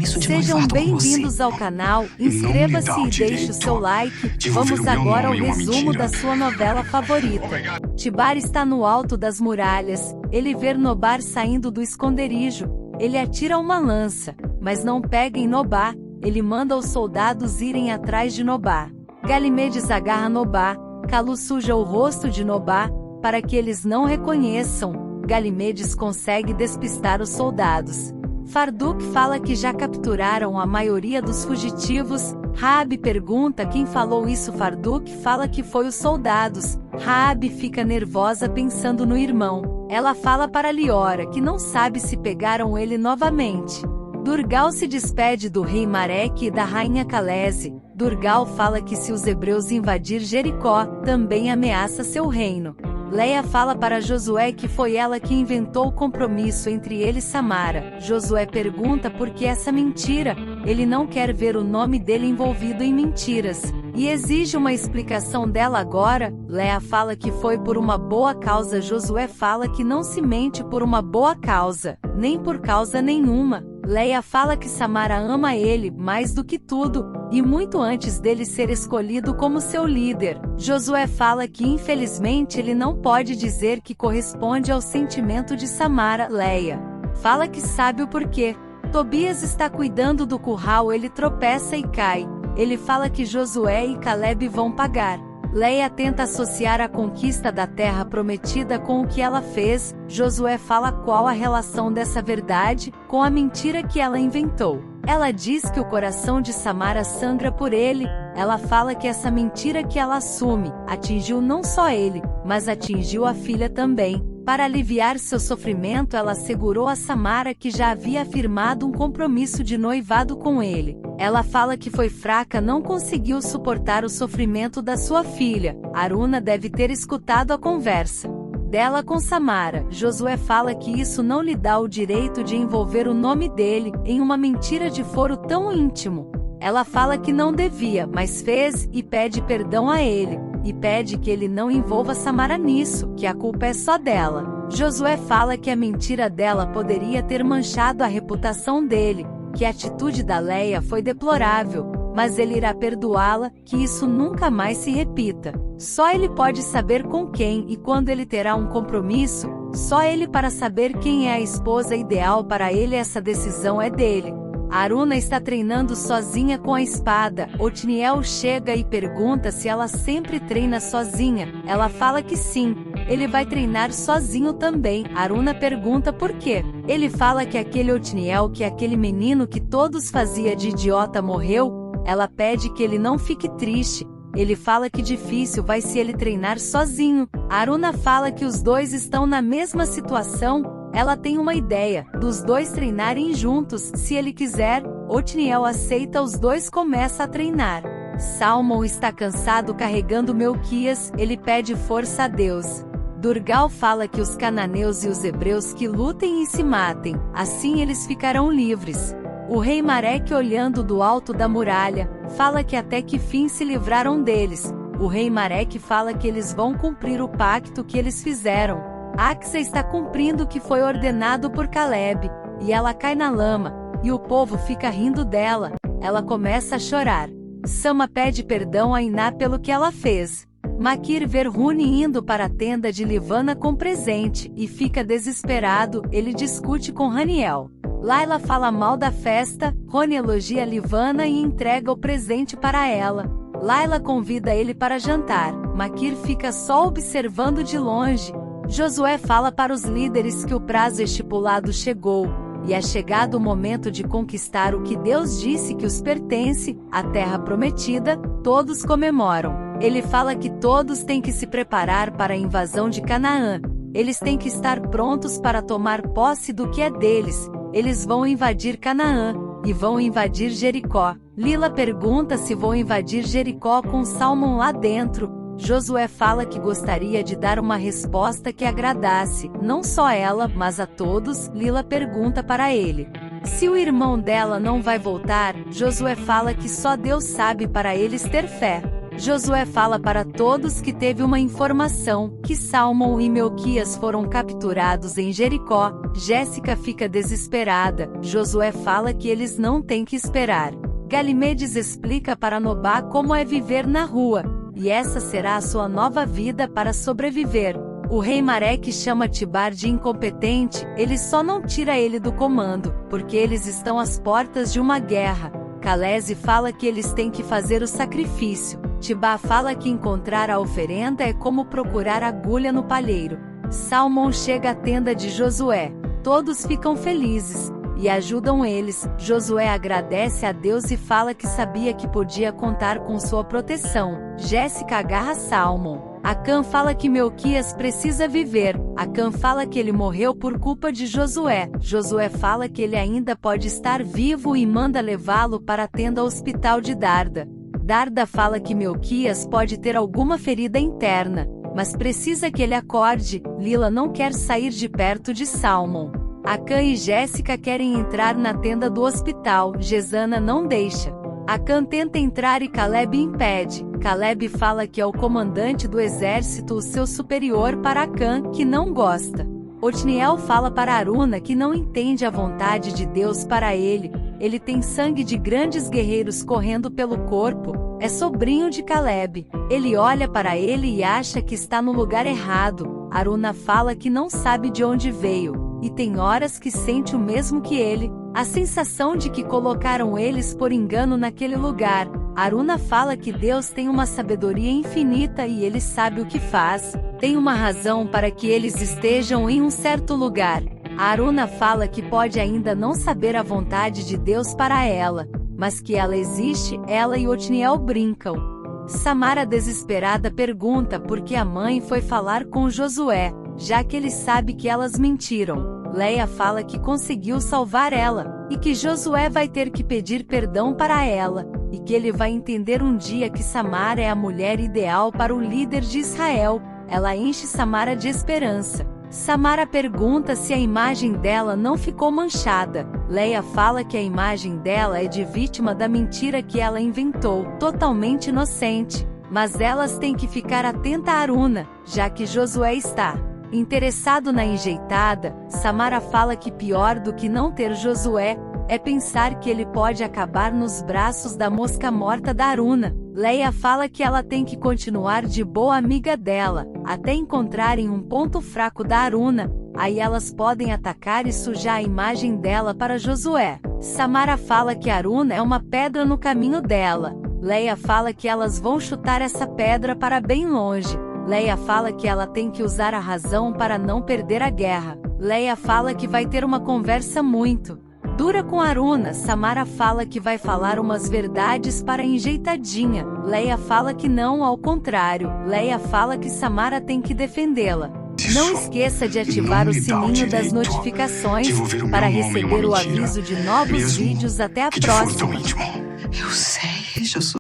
Sejam bem-vindos ao canal, inscreva-se e deixe o seu like. Vamos agora ao resumo da sua novela favorita. Tibar está no alto das muralhas, ele vê Nobar saindo do esconderijo, ele atira uma lança, mas não pega em Nobar, ele manda os soldados irem atrás de Nobar. Galimedes agarra Nobar, Kalu suja o rosto de Nobar, para que eles não reconheçam, Galimedes consegue despistar os soldados. Farduk fala que já capturaram a maioria dos fugitivos. Raabe pergunta quem falou isso. Farduk fala que foi os soldados. Raabe fica nervosa pensando no irmão. Ela fala para Liora que não sabe se pegaram ele novamente. Durgal se despede do rei Marek e da rainha Kalese. Durgal fala que se os hebreus invadir Jericó, também ameaça seu reino. Leia fala para Josué que foi ela que inventou o compromisso entre ele e Samara. Josué pergunta por que essa mentira, ele não quer ver o nome dele envolvido em mentiras, e exige uma explicação dela agora. Leia fala que foi por uma boa causa. Josué fala que não se mente por uma boa causa, nem por causa nenhuma. Leia fala que Samara ama ele mais do que tudo, e muito antes dele ser escolhido como seu líder. Josué fala que infelizmente ele não pode dizer que corresponde ao sentimento de Samara. Leia fala que sabe o porquê. Tobias está cuidando do curral, ele tropeça e cai. Ele fala que Josué e Caleb vão pagar. Leia tenta associar a conquista da terra prometida com o que ela fez. Josué fala qual a relação dessa verdade com a mentira que ela inventou. Ela diz que o coração de Samara sangra por ele. Ela fala que essa mentira que ela assume atingiu não só ele, mas atingiu a filha também. Para aliviar seu sofrimento, ela assegurou a Samara que já havia afirmado um compromisso de noivado com ele. Ela fala que foi fraca, não conseguiu suportar o sofrimento da sua filha. Aruna deve ter escutado a conversa dela com Samara. Josué fala que isso não lhe dá o direito de envolver o nome dele em uma mentira de foro tão íntimo. Ela fala que não devia, mas fez, e pede perdão a ele, e pede que ele não envolva Samara nisso, que a culpa é só dela. Josué fala que a mentira dela poderia ter manchado a reputação dele, que a atitude da Leia foi deplorável, mas ele irá perdoá-la, que isso nunca mais se repita. Só ele pode saber com quem e quando ele terá um compromisso, só ele para saber quem é a esposa ideal para ele. Essa decisão é dele. Aruna está treinando sozinha com a espada. Otniel chega e pergunta se ela sempre treina sozinha. Ela fala que sim, ele vai treinar sozinho também. Aruna pergunta por quê. Ele fala que aquele Otniel, que aquele menino que todos fazia de idiota, morreu. Ela pede que ele não fique triste. Ele fala que difícil vai se ele treinar sozinho. Aruna fala que os dois estão na mesma situação. Ela tem uma ideia, dos dois treinarem juntos, se ele quiser. Otniel aceita, os dois começam a treinar. Salmon está cansado carregando Melquias, ele pede força a Deus. Durgal fala que os cananeus e os hebreus que lutem e se matem, assim eles ficarão livres. O rei Marek, olhando do alto da muralha, fala que até que fim se livraram deles. O rei Marek fala que eles vão cumprir o pacto que eles fizeram. Axa está cumprindo o que foi ordenado por Caleb, e ela cai na lama, e o povo fica rindo dela. Ela começa a chorar. Sama pede perdão a Iná pelo que ela fez. Maquir vê Rune indo para a tenda de Livana com presente, e fica desesperado. Ele discute com Raniel. Laila fala mal da festa. Rony elogia Livana e entrega o presente para ela. Laila convida ele para jantar. Maquir fica só observando de longe. Josué fala para os líderes que o prazo estipulado chegou, e é chegado o momento de conquistar o que Deus disse que os pertence, a terra prometida. Todos comemoram. Ele fala que todos têm que se preparar para a invasão de Canaã. Eles têm que estar prontos para tomar posse do que é deles. Eles vão invadir Canaã, e vão invadir Jericó. Lila pergunta se vão invadir Jericó com Salmon lá dentro. Josué fala que gostaria de dar uma resposta que agradasse, não só ela, mas a todos. Lila pergunta para ele se o irmão dela não vai voltar. Josué fala que só Deus sabe para eles ter fé. Josué fala para todos que teve uma informação, que Salmão e Melquias foram capturados em Jericó. Jéssica fica desesperada. Josué fala que eles não têm que esperar. Galimedes explica para Nobá como é viver na rua, e essa será a sua nova vida para sobreviver. O rei Mareque chama Tibar de incompetente. Ele só não tira ele do comando, porque eles estão às portas de uma guerra. Calese fala que eles têm que fazer o sacrifício. Tibá fala que encontrar a oferenda é como procurar agulha no palheiro. Salmão chega à tenda de Josué. Todos ficam felizes e ajudam eles. Josué agradece a Deus e fala que sabia que podia contar com sua proteção. Jéssica agarra Salmão. Acã fala que Melquias precisa viver. Acã fala que ele morreu por culpa de Josué. Josué fala que ele ainda pode estar vivo e manda levá-lo para a tenda hospital de Darda. Darda fala que Melquias pode ter alguma ferida interna, mas precisa que ele acorde. Lila não quer sair de perto de Salmão. Acã e Jéssica querem entrar na tenda do hospital. Gesana não deixa. Acã tenta entrar e Caleb impede. Caleb fala que é o comandante do exército, o seu superior, para Acã, que não gosta. Otniel fala para Aruna que não entende a vontade de Deus para ele. Ele tem sangue de grandes guerreiros correndo pelo corpo. É sobrinho de Caleb. Ele olha para ele e acha que está no lugar errado. Aruna fala que não sabe de onde veio, e tem horas que sente o mesmo que ele, a sensação de que colocaram eles por engano naquele lugar. Aruna fala que Deus tem uma sabedoria infinita e ele sabe o que faz. Tem uma razão para que eles estejam em um certo lugar. Aruna fala que pode ainda não saber a vontade de Deus para ela, mas que ela existe. Ela e Otniel brincam. Samara, desesperada, pergunta por que a mãe foi falar com Josué, já que ele sabe que elas mentiram. Leia fala que conseguiu salvar ela, e que Josué vai ter que pedir perdão para ela, e que ele vai entender um dia que Samara é a mulher ideal para o líder de Israel. Ela enche Samara de esperança. Samara pergunta se a imagem dela não ficou manchada. Leia fala que a imagem dela é de vítima da mentira que ela inventou, totalmente inocente. Mas elas têm que ficar atenta a Aruna, já que Josué está interessado na enjeitada. Samara fala que pior do que não ter Josué é pensar que ele pode acabar nos braços da mosca morta da Aruna. Leia fala que ela tem que continuar de boa amiga dela, até encontrarem um ponto fraco da Aruna. Aí elas podem atacar e sujar a imagem dela para Josué. Samara fala que Aruna é uma pedra no caminho dela. Leia fala que elas vão chutar essa pedra para bem longe. Leia fala que ela tem que usar a razão para não perder a guerra. Leia fala que vai ter uma conversa muito dura com Aruna. Samara fala que vai falar umas verdades para a enjeitadinha. Leia fala que não, ao contrário. Leia fala que Samara tem que defendê-la. Não esqueça de ativar o sininho das notificações para receber o aviso de novos vídeos. Até a próxima. Eu sei,